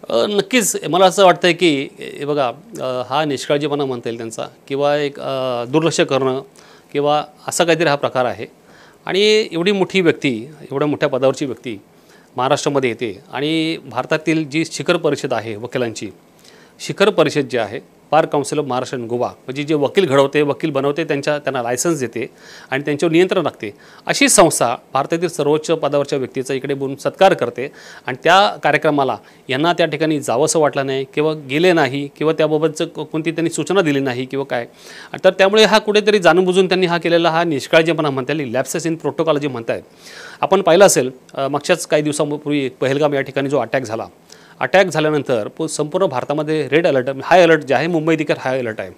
नक्कीच मला असं वाटतं की बघा हा निष्काळजीपणा म्हणता येईल त्यांचा किंवा एक दुर्लक्ष करणं किंवा असा काहीतरी हा प्रकार आहे। आणि एवढी मोठी व्यक्ती, एवढ्या मोठ्या पदावरची व्यक्ती महाराष्ट्रामध्ये येते आणि भारतातील जी शिखर परिषद आहे वकिलांची, शिखर परिषद जी आहे bar council of Maharashtra and Goa, म्हणजे जे वकील घडवते, वकील बनवते, त्यांना लायसन्स देते आणि त्यांच्यावर नियंत्रण राखते, अशी संस्था भारतातील सर्वोच्च पदावरच्या व्यक्तीचा इकडे बोलून सत्कार करते। आणि त्या कार्यक्रमाला यांना त्या ठिकाणी जावंसं वाटलं नाही किंवा गेले नाही किंवा त्याबाबतचं कोणती त्यांनी सूचना दिली नाही किंवा काय, तर त्यामुळे हा कुठेतरी जाणून बुजून त्यांनी हा केलेला हा निष्काळजीपणा म्हणता येईल, लॅप्सेस इन प्रोटोकॉल जे म्हणतायत। आपण पाहिलं असेल मागच्याच काही दिवसांपूर्वी पहलगाम या ठिकाणी जो अटॅक झाला, अटॅक झाल्यानंतर संपूर्ण भारतामध्ये रेड अलर्ट, हाय अलर्ट जे आहे, मुंबई देखील हाय अलर्ट आहे।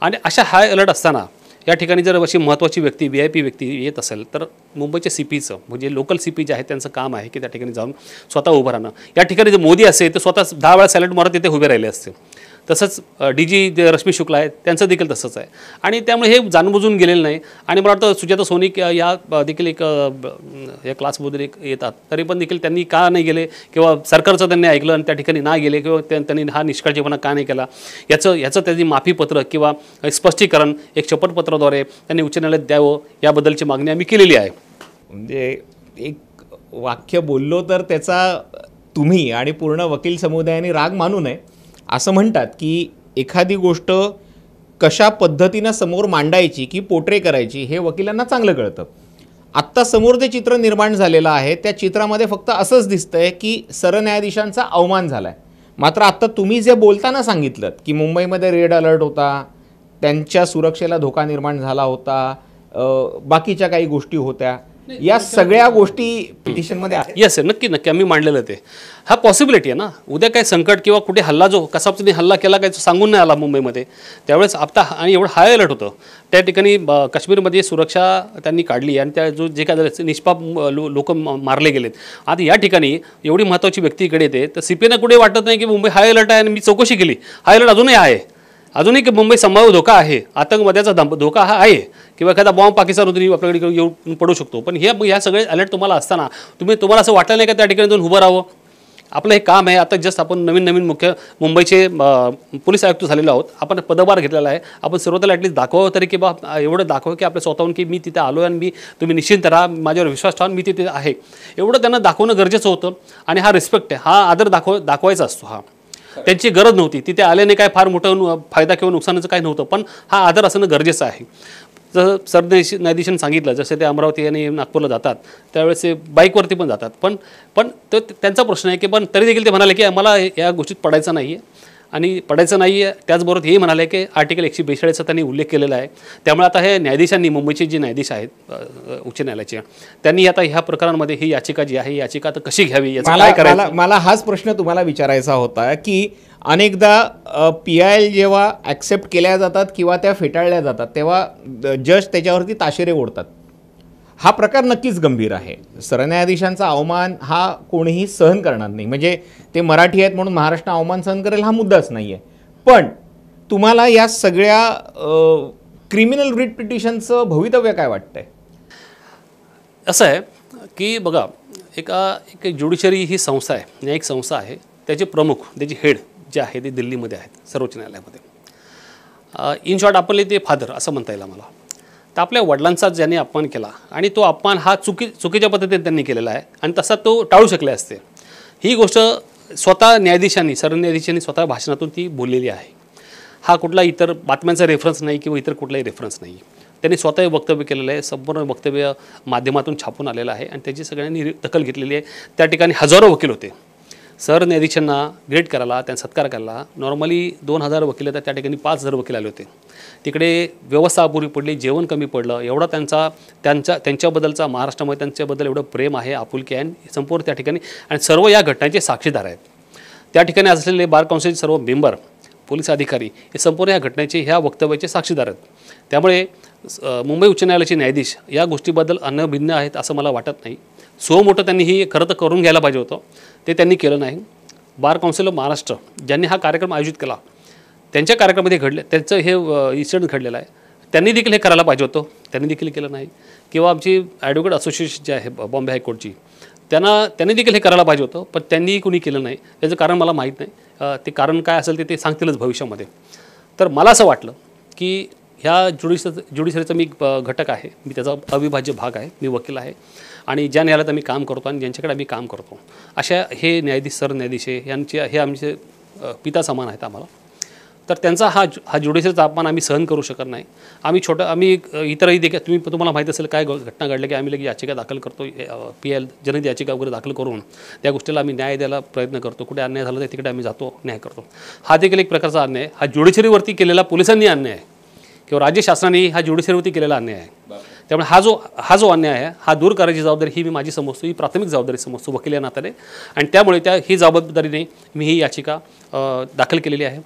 आणि अशा हाय अलर्ट असताना या ठिकाणी जर अशी महत्त्वाची व्यक्ती, VIP व्यक्ती येत असेल तर मुंबईच्या CPचं म्हणजे लोकल CP जे आहे त्यांचं काम आहे की त्या ठिकाणी जाऊन स्वतः उभं राहणं। या ठिकाणी जर मोदी असेल तर स्वतः 10 वेळा सॅल्यूट मारत तिथे उभे राहिले असते। तसंच DG जे रश्मी शुक्ला आहेत त्यांचं देखील तसंच आहे। आणि त्यामुळे हे जाणबुजून गेलेलं नाही। आणि मला वाटतं सुजाता सोनी या देखील एक या क्लासमधून एक येतात, तरी पण देखील त्यांनी का नाही गेले किंवा सरकारचं त्यांनी ऐकलं आणि त्या ठिकाणी नाही गेले किंवा त्यांनी हा निष्काळजीपणा का नाही केला, याचं त्यांनी माफीपत्र किंवा स्पष्टीकरण एक शपथपत्राद्वारे त्यांनी उच्च न्यायालयात द्यावं, याबद्दलची मागणी आम्ही केलेली आहे। म्हणजे एक वाक्य बोललो तर त्याचा तुम्ही आणि पूर्ण वकील समुदायाने राग मानू नये। असं म्हणतात की एखादी गोष्ट कशा पद्धतीनं समोर मांडायची की पोट्रे करायची हे वकिलांना चांगलं कळतं। आत्ता समोर जे चित्र निर्माण झालेलं आहे त्या चित्रामध्ये फक्त असंच दिसतंय की सरन्यायाधीशांचा अवमान झाला आहे। मात्र आत्ता तुम्ही जे बोलताना सांगितलं की मुंबईमध्ये रेड अलर्ट होता, त्यांच्या सुरक्षेला धोका निर्माण झाला होता, बाकीच्या काही गोष्टी होत्या, या सगळ्या गोष्टी पिटिशनमध्ये आहेत। येस नक्की नक्की आम्ही मांडलेलं ते हा पॉसिबिलिटी आहे ना, उद्या काय संकट किंवा कुठे हल्ला जो कसा पद्धतीने हल्ला केला काय सांगून नाही आला मुंबईमध्ये, त्यावेळेस आता आणि एवढं हाय अलर्ट होतं त्या ठिकाणी काश्मीरमध्ये सुरक्षा त्यांनी काढली आणि त्या जे काय झालं निष्पाप लोक मारले गेलेत। आता या ठिकाणी एवढी महत्त्वाची व्यक्ती इकडे येते तर CPना कुठे वाटत नाही की मुंबई हाय अलर्ट आहे आणि मी चौकशी केली, हाय अलर्ट अजूनही आहे, अजूनही की मुंबई संभाव्य धोका आहे, आतंकवाद्याचा धोका हा आहे किंवा एखादा बॉम्ब पाकिस्तानमधून आपल्याकडे येऊन पडू शकतो। पण ह्या सगळे अलर्ट तुम्हाला असताना तुम्हाला असं वाटलं नाही का त्या ठिकाणी जाऊन उभं राहावं? आपलं हे काम आहे। आता जस्ट आपण नवीन मुंबईचे पोलीस आयुक्त झालेलो आहोत, आपण पदभार घेतलेला आहे। आपण सर्वत्र ॲटलीस्ट दाखवावं तरी की एवढं दाखवावं की आपल्या स्वतःहून की मी तिथे आलो आणि तुम्ही निश्चिंत राहा, माझ्यावर विश्वास ठेवा, मी तिथे आहे, एवढं त्यांना दाखवणं गरजेचं होतं। आणि हा रिस्पेक्ट आहे, हा आदर दाखवायचा असतो। हा त्यांची गरज नव्हती, तिथे आल्याने काय फार मोठं फायदा किंवा नुकसानाचं काही नव्हतं, पण हा आदर असणं गरजेचं आहे। जसं सरन्यायाधीशांनी सांगितलं, जसे ते अमरावती आणि नागपूरला जातात त्यावेळेस ते बाईकवरती पण जातात, पण तो त्यांचा प्रश्न आहे की पण तरी देखील ते म्हणाले की आम्हाला या गोष्टीत पडायचं नाही आहे आणि पडायचं नाही आहे। त्याचबरोबर हे म्हणाले की आर्टिकल 142चा त्यांनी उल्लेख केलेला आहे। त्यामुळे आता हे न्यायाधीशांनी, मुंबईचे जे न्यायाधीश आहेत उच्च न्यायालयाचे, त्यांनी आता ह्या प्रकरणामध्ये ही याचिका जी आहे, ही याचिका आता कशी घ्यावी याचं काय करायचं, मला हाच प्रश्न तुम्हाला विचारायचा होता की अनेकदा PIL जेव्हा ॲक्सेप्ट केल्या जातात किंवा त्या फेटाळल्या जातात तेव्हा जज त्याच्यावरती ताशेरे ओढतात। हा प्रकार नक्कीच गंभीर आहे। सरन्यायाधीशांचा अवमान हा कोणीही सहन करणार नाही, म्हणजे ते मराठी आहेत म्हणून महाराष्ट्र अवमान सहन करेल हा मुद्दाच नाही आहे। पण तुम्हाला या सगळ्या क्रिमिनल रिट पिटिशनचं भवितव्य काय वाटतंय? असं आहे की बघा, एक ज्युडिशरी ही संस्था आहे, न्यायिक संस्था आहे, त्याचे प्रमुख, त्याची हेड जे आहे ते दिल्लीमध्ये आहेत सर्वोच्च न्यायालयामध्ये। इन शॉर्ट आपले ते फादर असं म्हणता येईल आम्हाला। तर आपल्या वडिलांचा ज्यांनी अपमान केला आणि तो अपमान हा चुकीच्या पद्धतीने त्यांनी केलेला आहे आणि तसा तो टाळू शकले असते। ही गोष्ट स्वतः न्यायाधीशांनी, सरन्यायाधीशांनी स्वतः भाषणातून ती बोललेली आहे। हा कुठला इतर बातम्यांचा रेफरन्स नाही किंवा इतर कुठलाही रेफरन्स नाही, त्यांनी स्वतः वक्तव्य केलेलं आहे। संपूर्ण वक्तव्य माध्यमातून छापून आलेलं आहे आणि त्याची सगळ्यांनी दखल घेतलेली आहे। त्या ठिकाणी हजारो वकील होते, सरन्यायाधीशांना ग्रेट करायला, त्यांना सत्कार करायला नॉर्मली 2000 वकील तर त्या ठिकाणी 5000 वकील आले होते। तिकडे व्यवस्था अपुरी पडली, जेवण कमी पडलं, एवढा त्यांच्याबद्दलचा महाराष्ट्रामध्ये त्यांच्याबद्दल एवढं प्रेम आहे, आपुलकी आहे संपूर्ण त्या ठिकाणी, आणि सर्व या घटनेचे साक्षीदार आहेत। त्या ठिकाणी असलेले बार काउन्सिलचे सर्व मेंबर, पोलीस अधिकारी हे संपूर्ण या घटनेचे, ह्या वक्तव्याचे साक्षीदार आहेत। त्यामुळे मुंबई उच्च न्यायालयाचे न्यायाधीश या गोष्टीबद्दल अनभिज्ञ आहेत असं मला वाटत नाही। सो मोठं त्यांनी ही खरं तर करून घ्यायला पाहिजे होतं, ते त्यांनी केलं नाही। बार काउन्सिल ऑफ महाराष्ट्र ज्यांनी हा कार्यक्रम आयोजित केला, त्यांच्या कार्यक्रमामध्ये घडले, त्यांचं हे इन्सिडेंट घडलेलं आहे, त्यांनी देखील हे करायला पाहिजे होतं, त्यांनी देखील केलं नाही। किंवा आमची ॲडव्होकेट असोसिएशन जी आहे बॉम्बे हायकोर्टची, त्यांनी देखील हे करायला पाहिजे होतं, पण त्यांनी कुणी केलं नाही. त्याचं कारण मला माहीत नाही. ते कारण काय असेल ते सांगतीलच भविष्यामध्ये. तर मला असं वाटलं की ह्या ज्युडिशरीचा मी घटक आहे, मी त्याचा अविभाज्य भाग आहे, मी वकील आहे आणि ज्या न्यायालयात आम्ही काम करतो आणि ज्यांच्याकडे आम्ही काम करतो अशा हे न्यायाधीश सरन्यायाधीश हे आमचे पिता समान आहेत आम्हाला. तर त्यांचा हा ज्युडिशरीचा अपमान आम्ही सहन करू शकत नाही. आम्ही इतरही देखील तुम्हाला माहीत असेल काय घटना घडल्या की आम्ही लगेच याचिका दाखल करतो, PL जनहित याचिका वगैरे दाखल करून त्या गोष्टीला आम्ही न्याय द्यायला प्रयत्न करतो. कुठे अन्याय झाला तर तिकडे आम्ही जातो, न्याय करतो. हा देखील एक प्रकारचा अन्याय आहे. हा ज्युडिशरीवरती केलेला पोलिसांनी अन्याय आहे किंवा राज्य शासनाने हा ज्युडिशरीवरती केलेला अन्याय आहे. त्यामुळे हा जो अन्याय आहे हा दूर करायची जबाबदारी ही मी माझी समजतो, ही प्राथमिक जबाबदारी समजतो वकील या नात्याने. आणि त्यामुळे ही जबाबदारीने मी ही याचिका दाखल केलेली आहे.